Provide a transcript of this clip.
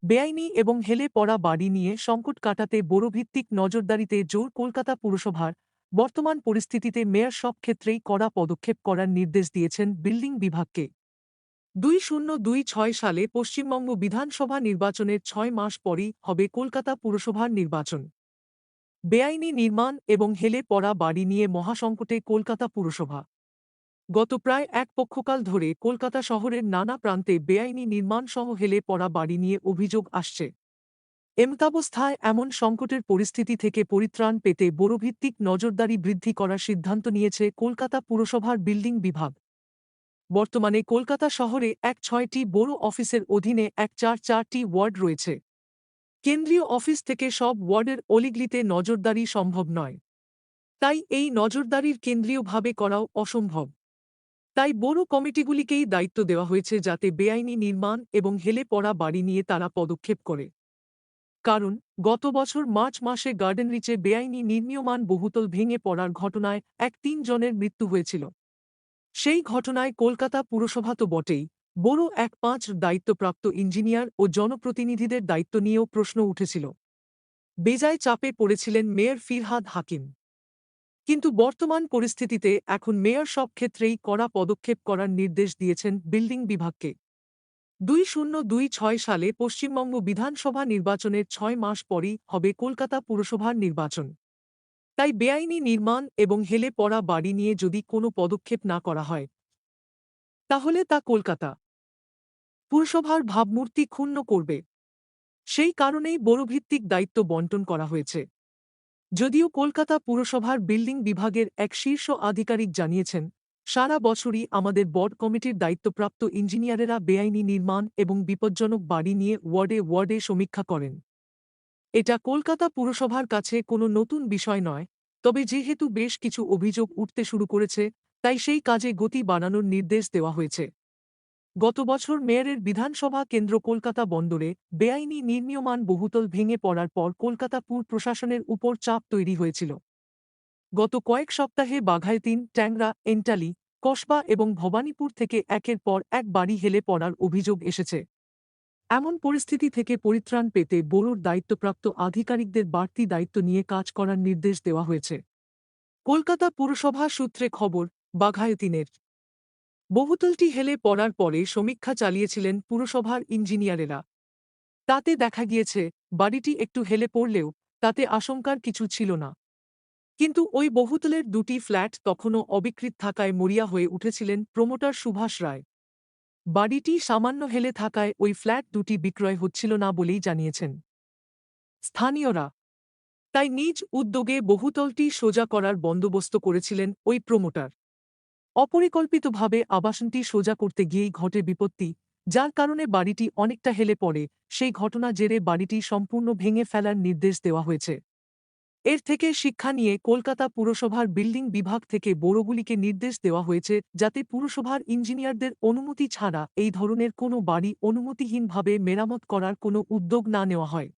বেআইনি এবং হেলে পড়া বাড়ি নিয়ে সংকট কাটাতে বড়ভিত্তিক নজরদারিতে জোর কলকাতা পুরসভার বর্তমান পরিস্থিতিতে মেয়র সব ক্ষেত্রেই কড়া পদক্ষেপ করার নির্দেশ দিয়েছেন বিল্ডিং বিভাগকে। 2026 সালে পশ্চিমবঙ্গ বিধানসভা নির্বাচনের 6 মাস পরই হবে কলকাতা পুরসভার নির্বাচন। বেআইনি নির্মাণ এবং হেলে পড়া বাড়ি নিয়ে মহাসংকটে কলকাতা পুরসভা। গত প্রায় এক পক্ষকাল ধরে কলকাতা শহরের নানা প্রান্তে বেআইনি নির্মাণসহ হেলে পড়া বাড়ি নিয়ে অভিযোগ আসছে। এমতাবস্থায় এমন সংকটের পরিস্থিতি থেকে পরিত্রাণ পেতে বড়ভিত্তিক নজরদারি বৃদ্ধি করার সিদ্ধান্ত নিয়েছে কলকাতা পুরসভার বিল্ডিং বিভাগ। বর্তমানে কলকাতা শহরে 6টি বড় অফিসের অধীনে 4টি ওয়ার্ড রয়েছে। কেন্দ্রীয় অফিস থেকে সব ওয়ার্ডের অলিগলিতে নজরদারি সম্ভব নয়। তাই এই নজরদারির কেন্দ্রীয়ভাবে করাও অসম্ভব। তাই বড় কমিটিগুলিকেই দায়িত্ব দেওয়া হয়েছে যাতে বেআইনি নির্মাণ এবং হেলে পড়া বাড়ি নিয়ে তারা পদক্ষেপ করে। কারণ গত বছর মার্চ মাসে গার্ডেন রিচে বেআইনি নির্মীয়মান বহুতল ভেঙে পড়ার ঘটনায় 3 জনের মৃত্যু হয়েছিল। সেই ঘটনায় কলকাতা পুরসভা তো বটেই, বড় 5 দায়িত্বপ্রাপ্ত ইঞ্জিনিয়ার ও জনপ্রতিনিধিদের দায়িত্ব নিয়েও প্রশ্ন উঠেছিল। বেজায় চাপে পড়েছিলেন মেয়র ফিরহাদ হাকিম। কিন্তু বর্তমান পরিস্থিতিতে এখন মেয়র সব ক্ষেত্রেই কড়া পদক্ষেপ করার নির্দেশ দিয়েছেন বিল্ডিং বিভাগকে। 2026 সালে পশ্চিমবঙ্গ বিধানসভা নির্বাচনের 6 মাস পরই হবে কলকাতা পুরসভার নির্বাচন। তাই বেআইনি নির্মাণ এবং হেলে পড়া বাড়ি নিয়ে যদি কোনো পদক্ষেপ না করা হয়, তাহলে তা কলকাতা পুরসভার ভাবমূর্তি ক্ষুণ্ণ করবে। সেই কারণেই বড়ভিত্তিক দায়িত্ব বণ্টন করা হয়েছে। যদিও কলকাতা পুরসভার বিল্ডিং বিভাগের এক শীর্ষ আধিকারিক জানিয়েছেন, সারা বছরই আমাদের বর্ড কমিটির দায়িত্বপ্রাপ্ত ইঞ্জিনিয়ারেরা বেআইনি নির্মাণ এবং বিপজ্জনক বাড়ি নিয়ে ওয়ার্ডে ওয়ার্ডে সমীক্ষা করেন। এটা কলকাতা পুরসভার কাছে কোনো নতুন বিষয় নয়, তবে যেহেতু বেশ কিছু অভিযোগ উঠতে শুরু করেছে, তাই সেই কাজে গতি বাড়ানোর নির্দেশ দেওয়া হয়েছে। গত বছর মেয়রের বিধানসভা কেন্দ্র কলকাতা বন্দরে বেআইনি নির্মীয়মান বহুতল ভেঙে পড়ার পর কলকাতা পুর প্রশাসনের উপর চাপ তৈরি হয়েছিল। গত কয়েক সপ্তাহে বাঘাইতিন, ট্যাংরা, এন্টালি, কসবা এবং ভবানীপুর থেকে একের পর এক বাড়ি হেলে পড়ার অভিযোগ এসেছে। এমন পরিস্থিতি থেকে পরিত্রাণ পেতে বোরোর দায়িত্বপ্রাপ্ত আধিকারিকদের বাড়তি দায়িত্ব নিয়ে কাজ করার নির্দেশ দেওয়া হয়েছে। কলকাতা পুরসভা সূত্রে খবর, বাঘাইতিনের বহুতলটি হেলে পড়ার পরে সমীক্ষা চালিয়েছিলেন পুরসভার ইঞ্জিনিয়ারেরা। তাতে দেখা গিয়েছে, বাড়িটি একটু হেলে পড়লেও তাতে আশঙ্কার কিছু ছিল না। কিন্তু ওই বহুতলের 2টি ফ্ল্যাট তখনও অবিকৃত থাকায় মরিয়া হয়ে উঠেছিলেন প্রমোটার সুভাষ রায়। বাড়িটি সামান্য হেলে থাকায় ওই ফ্ল্যাট 2টি বিক্রয় হচ্ছিল না বলেই জানিয়েছেন স্থানীয়রা। তাই নিজ উদ্যোগে বহুতলটি সোজা করার বন্দোবস্ত করেছিলেন ওই প্রমোটার। অপরিকল্পিতভাবে আবাসনটি সোজা করতে গিয়েই ঘটে বিপত্তি, যার কারণে বাড়িটি অনেকটা হেলে পড়ে। সেই ঘটনা জেরে বাড়িটি সম্পূর্ণ ভেঙে ফেলার নির্দেশ দেওয়া হয়েছে। এর থেকে শিক্ষা নিয়ে কলকাতা পুরসভার বিল্ডিং বিভাগ থেকে বড়গুলিকে নির্দেশ দেওয়া হয়েছে যাতে পুরসভার ইঞ্জিনিয়ারদের অনুমতি ছাড়া এই ধরনের কোনো বাড়ি অনুমতিহীনভাবে মেরামত করার কোনো উদ্যোগ না নেওয়া হয়।